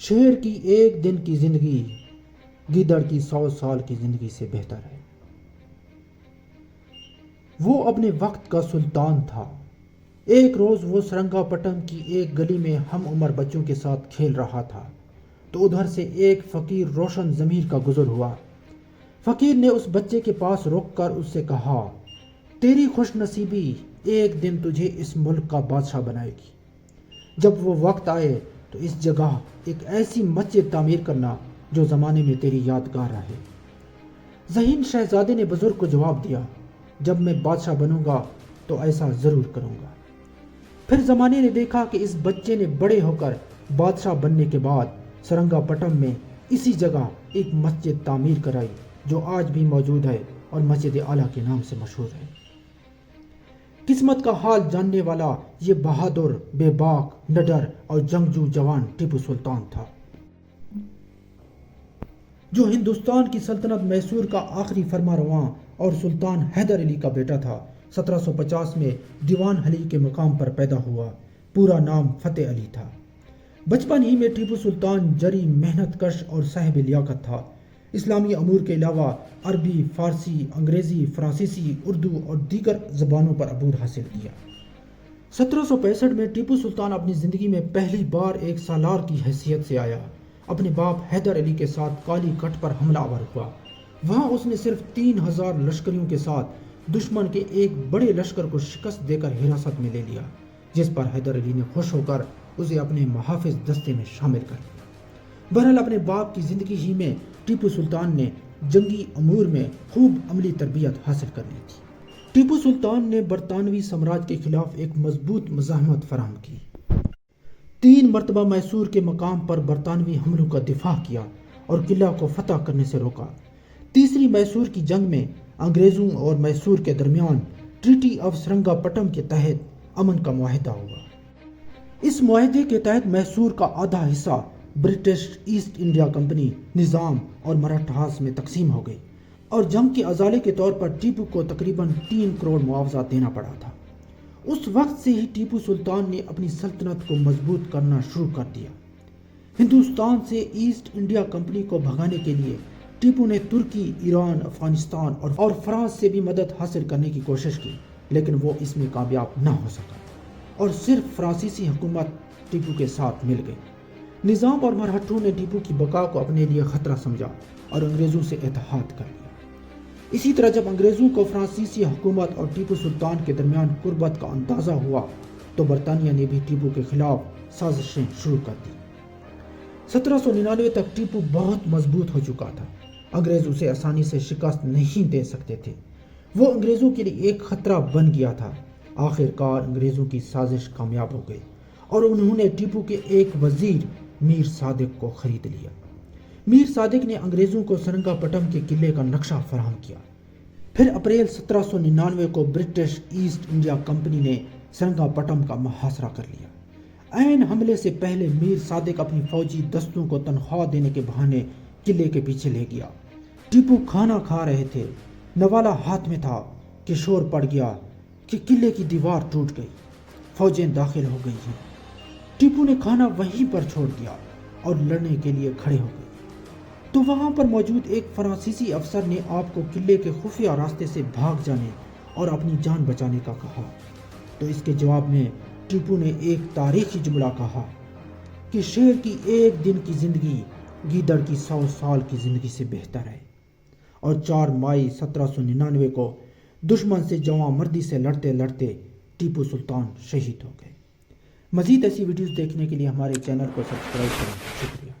شیر کی ایک دن کی زندگی گیدڑ کی 100 سال کی زندگی سے بہتر ہے۔ وہ اپنے وقت کا سلطان تھا۔ ایک روز وہ سرنگا پٹم کی ایک گلی میں ہم عمر بچوں کے ساتھ کھیل رہا تھا تو ادھر سے ایک فقیر روشن ضمیر کا گزر ہوا۔ فقیر نے اس بچے کے پاس رک کر اس سے کہا، تیری خوش نصیبی ایک دن تجھے اس ملک کا بادشاہ بنائے گی۔ جب وہ وقت آئے تو اس جگہ ایک ایسی مسجد تعمیر کرنا جو زمانے میں تیری یادگار رہے۔ ذہین شہزادے نے بزرگ کو جواب دیا، جب میں بادشاہ بنوں گا تو ایسا ضرور کروں گا۔ پھر زمانے نے دیکھا کہ اس بچے نے بڑے ہو کر بادشاہ بننے کے بعد سرنگا پٹم میں اسی جگہ ایک مسجد تعمیر کرائی جو آج بھی موجود ہے اور مسجد اعلیٰ کے نام سے مشہور ہے۔ قسمت کا حال جاننے والا یہ بہادر، بے باک، نڈر اور جنگجو جوان ٹیپو سلطان تھا، جو ہندوستان کی سلطنت میسور کا آخری فرما رواں اور سلطان حیدر علی کا بیٹا تھا۔ 1750 میں دیوان علی کے مقام پر پیدا ہوا۔ پورا نام فتح علی تھا۔ بچپن ہی میں ٹیپو سلطان جری، محنت کش اور صاحب لیاقت تھا۔ اسلامی امور کے علاوہ عربی، فارسی، انگریزی، فرانسیسی، اردو اور دیگر زبانوں پر عبور حاصل کیا۔ 1765 میں ٹیپو سلطان اپنی زندگی میں پہلی بار ایک سالار کی حیثیت سے آیا۔ اپنے باپ حیدر علی کے ساتھ کالی کٹ پر حملہ آور ہوا۔ وہاں اس نے صرف 3000 لشکریوں کے ساتھ دشمن کے ایک بڑے لشکر کو شکست دے کر حراست میں لے لیا، جس پر حیدر علی نے خوش ہو کر اسے اپنے محافظ دستے میں شامل کر لیا۔ بہرحال اپنے باپ کی زندگی ہی میں ٹیپو سلطان نے جنگی امور میں خوب عملی تربیت حاصل کر لی تھی۔ ٹیپو سلطان نے برطانوی سامراج کے خلاف ایک مضبوط مزاحمت فراہم کی۔ 3 مرتبہ میسور کے مقام پر برطانوی حملوں کا دفاع کیا اور قلعہ کو فتح کرنے سے روکا۔ تیسری میسور کی جنگ میں انگریزوں اور میسور کے درمیان ٹریٹی آف سرنگا پٹم کے تحت امن کا معاہدہ ہوا۔ اس معاہدے کے تحت میسور کا آدھا حصہ برٹش ایسٹ انڈیا کمپنی، نظام اور مراٹھاس میں تقسیم ہو گئی اور جنگ کے ازالے کے طور پر ٹیپو کو تقریباً 3 کروڑ معاوضہ دینا پڑا تھا۔ اس وقت سے ہی ٹیپو سلطان نے اپنی سلطنت کو مضبوط کرنا شروع کر دیا۔ ہندوستان سے ایسٹ انڈیا کمپنی کو بھگانے کے لیے ٹیپو نے ترکی، ایران، افغانستان اور فرانس سے بھی مدد حاصل کرنے کی کوشش کی، لیکن وہ اس میں کامیاب نہ ہو سکا اور صرف فرانسیسی حکومت ٹیپو کے ساتھ مل گئی۔ نظام اور مراٹھوں نے ٹیپو کی بقا کو اپنے لیے خطرہ سمجھا اور انگریزوں سے اتحاد کر لیا۔ اسی طرح جب انگریزوں کو فرانسیسی حکومت اور ٹیپو سلطان کے درمیان قربت کا اندازہ ہوا تو برطانیہ نے بھی ٹیپو کے خلاف سازشیں شروع کر دی۔ 1799 تک ٹیپو بہت مضبوط ہو چکا تھا۔ انگریز اسے آسانی سے شکست نہیں دے سکتے تھے۔ وہ انگریزوں کے لیے ایک خطرہ بن گیا تھا۔ آخر کار انگریزوں کی سازش کامیاب ہو گئی اور انہوں نے ٹیپو کے ایک وزیر میر صادق کو خرید لیا۔ میر صادق نے انگریزوں کو سرنگا پٹم کے قلعے کا نقشہ فراہم کیا۔ پھر اپریل 1799 کو برٹش ایسٹ انڈیا کمپنی نے سرنگا پٹم کا محاصرہ کر لیا۔ عین حملے سے پہلے میر صادق اپنی فوجی دستوں کو تنخواہ دینے کے بہانے قلعے کے پیچھے لے گیا۔ ٹیپو کھانا کھا رہے تھے، نوالا ہاتھ میں تھا کہ شور پڑ گیا کہ قلعے کی دیوار ٹوٹ گئی، فوجیں داخل ہو گئی ہیں۔ ٹیپو نے کھانا وہیں پر چھوڑ دیا اور لڑنے کے لیے کھڑے ہو گئے تو وہاں پر موجود ایک فرانسیسی افسر نے آپ کو قلعے کے خفیہ راستے سے بھاگ جانے اور اپنی جان بچانے کا کہا۔ تو اس کے جواب میں ٹیپو نے ایک تاریخی جملہ کہا کہ شیر کی ایک دن کی زندگی گیدڑ کی 100 سال کی زندگی سے بہتر ہے، اور 4 مئی 1799 کو دشمن سے جواں مردی سے لڑتے لڑتے ٹیپو سلطان شہید ہو گئے۔ مزید ایسی ویڈیوز دیکھنے کے لیے ہمارے چینل کو سبسکرائب کریں۔ شکریہ۔